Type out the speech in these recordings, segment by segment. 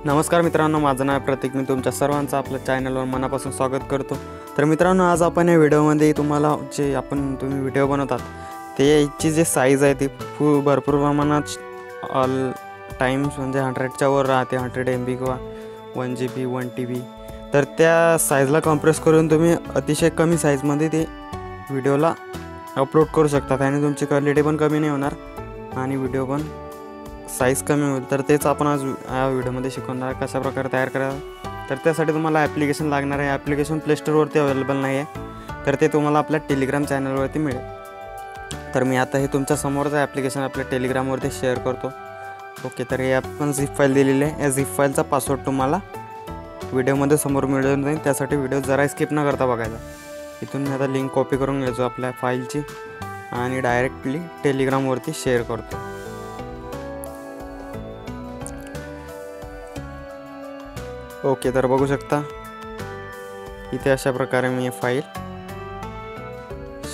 नमस्कार मित्रांनो, माझं नाव प्रतीक. मी तुमच्या सर्वांचं आपल्या चॅनलवर मनापासून स्वागत करतो. तर मित्रांनो, आज आपण या व्हिडिओमध्ये तुम्हाला तुम्ही व्हिडिओ बनवतात त्याची जे साईज आहे ती भरपूर प्रमाणात ऑल टाईम्स म्हणजे 100च्या वर राहते, 100 MB किंवा 1 GB 1 TB. तर त्या साईजला कॉम्प्रेस करून तुम्ही अतिशय कमी साईजमध्ये ते व्हिडिओला अपलोड करू शकता आणि तुमची क्वालिटी पण कमी नाही होणार आणि व्हिडिओ पण साईज कमी होईल. तर तेच आपण आज या व्हिडिओमध्ये शिकवणार आहे कशा प्रकारे तयार करायचं. तर त्यासाठी तुम्हाला ॲप्लिकेशन लागणार आहे. ॲप्लिकेशन प्ले स्टोरवरती अवेलेबल नाही आहे, तर ते तुम्हाला आपल्या टेलिग्राम चॅनलवरती मिळेल. तर मी आता हे तुमच्या समोरचं ॲप्लिकेशन आपल्या टेलिग्रामवरती शेअर करतो. ओके, तर हे आपण झिप फाईल दिलेली आहे. या झिप फाईलचा पासवर्ड तुम्हाला व्हिडिओमध्ये समोर मिळून जाईल. त्यासाठी व्हिडिओ जरा स्किप न करता बघायचा. इथून मी आता लिंक कॉपी करून घ्यायचो आपल्या फाईलची आणि डायरेक्टली टेलिग्रामवरती शेअर करतो. ओके, तर बघू शकता इथे अशा प्रकारे मी फाईल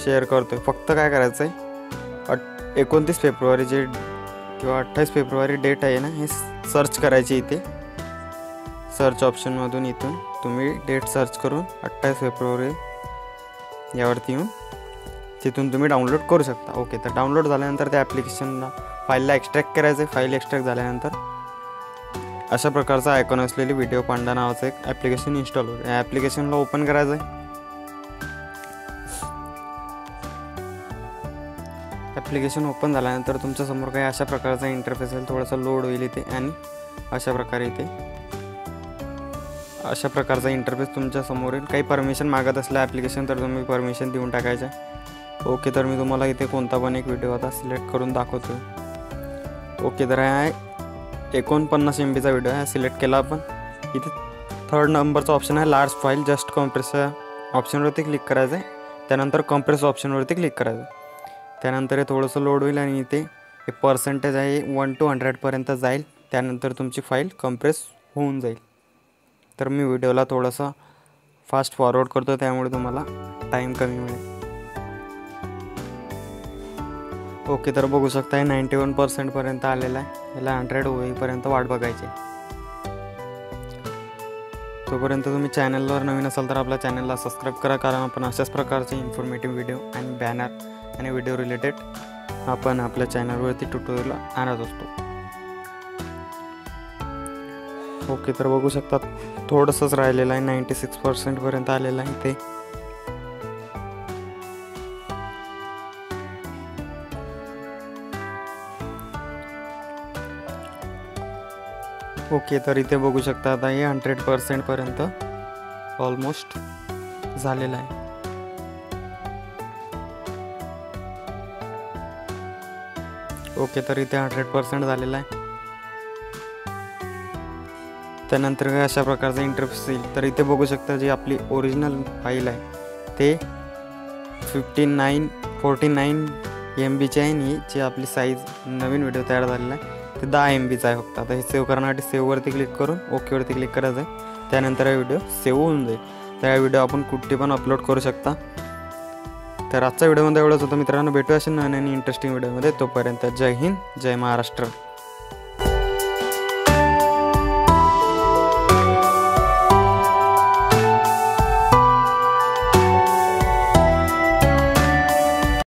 शेअर करतो. फक्त काय करायचं आहे, 29 फेब्रुवारी जे किंवा 28 फेब्रुवारी डेट आहे ना, हे सर्च करायची. इथे सर्च ऑप्शनमधून इथून तुम्ही डेट सर्च करून 28 फेब्रुवारी यावरती येऊन तिथून तुम्ही डाउनलोड करू शकता. ओके, तर डाउनलोड झाल्यानंतर त्या ॲप्लिकेशनला फाईलला एक्स्ट्रॅक्ट करायचं आहे. फाईल एक्स्ट्रॅक्ट झाल्यानंतर अशा प्रकारचा आयकॉन असलेली व्हिडिओ पांडा नावाचं एक ॲप्लिकेशन इन्स्टॉल होईल. या ॲप्लिकेशनला ओपन करायचं आहे. ॲप्लिकेशन ओपन झाल्यानंतर तुमच्यासमोर काही अशा प्रकारचा इंटरफेस येईल. थोडासा लोड होईल इथे आणि अशा प्रकारे इथे अशा प्रकारचा इंटरफेस तुमच्यासमोर येईल. काही परमिशन मागत असलं ॲप्लिकेशन तर तुम्ही परमिशन देऊन टाकायचं. ओके, तर मी तुम्हाला इथे कोणता पण एक व्हिडिओ आता सिलेक्ट करून दाखवतो. ओके, तर हा 49 MBचा व्हिडिओ आहे. सिलेक्ट केला आपण. इथे 3rd नंबरचा ऑप्शन आहे लार्ज फाईल. जस्ट कॉम्प्रेस ऑप्शनवरती क्लिक करायचं आहे. त्यानंतर कॉम्प्रेस ऑप्शनवरती क्लिक करायचं आहे. त्यानंतर हे थोडंसं लोड होईल आणि इथे हे पर्सेंटेज आहे 1 to 100पर्यंत जाईल. त्यानंतर तुमची फाईल कॉम्प्रेस होऊन जाईल. तर मी व्हिडिओला थोडंसं फास्ट फॉरवर्ड करतो, त्यामुळे तुम्हाला टाईम कमी मिळेल. ओके, तर बघू शकता 91% आलेला आहे. याला 100 होईपर्यंत वाट बघायची. तोपर्यंत तुम्ही चॅनलवर नवीन असाल तर आपल्या चॅनलला सबस्क्राईब करा, कारण आपण अशाच प्रकारचे इन्फॉर्मेटिव्ह व्हिडिओ आणि बॅनर आणि व्हिडिओ रिलेटेड आपण आपल्या चॅनलवरती ट्युटोरियल आणत असतो. ओके, तर बघू शकता थोडंसंच राहिलेलं आहे. 96% आलेलं आहे इथे. ओके, तर इथे बघू शकता आता हे 100% ऑलमोस्ट झालेलं आहे. ओके, तर इथे 100% झालेलं आहे. त्यानंतर अशा प्रकारचा इंटरफेस येईल. तर इथे बघू शकता जी आपली ओरिजिनल फाईल आहे ते 49 MBची आहे आणि जी आपली साईज नवीन व्हिडिओ तयार झालेला आहे ते 10 MBचा आहे फक्त. आता हे सेव्ह करण्यासाठी सेव्हवरती क्लिक करून ओकेवरती क्लिक करायचं आहे. त्यानंतर हा व्हिडिओ सेव्ह होऊन जाईल. तर हा व्हिडिओ आपण कुठे पण अपलोड करू शकता. तर आजच्या व्हिडिओमध्ये एवढंच होतं मित्रांनो. भेटूया अशा नवीन आणि इंटरेस्टिंग व्हिडिओमध्ये. तोपर्यंत जय हिंद, जय महाराष्ट्र.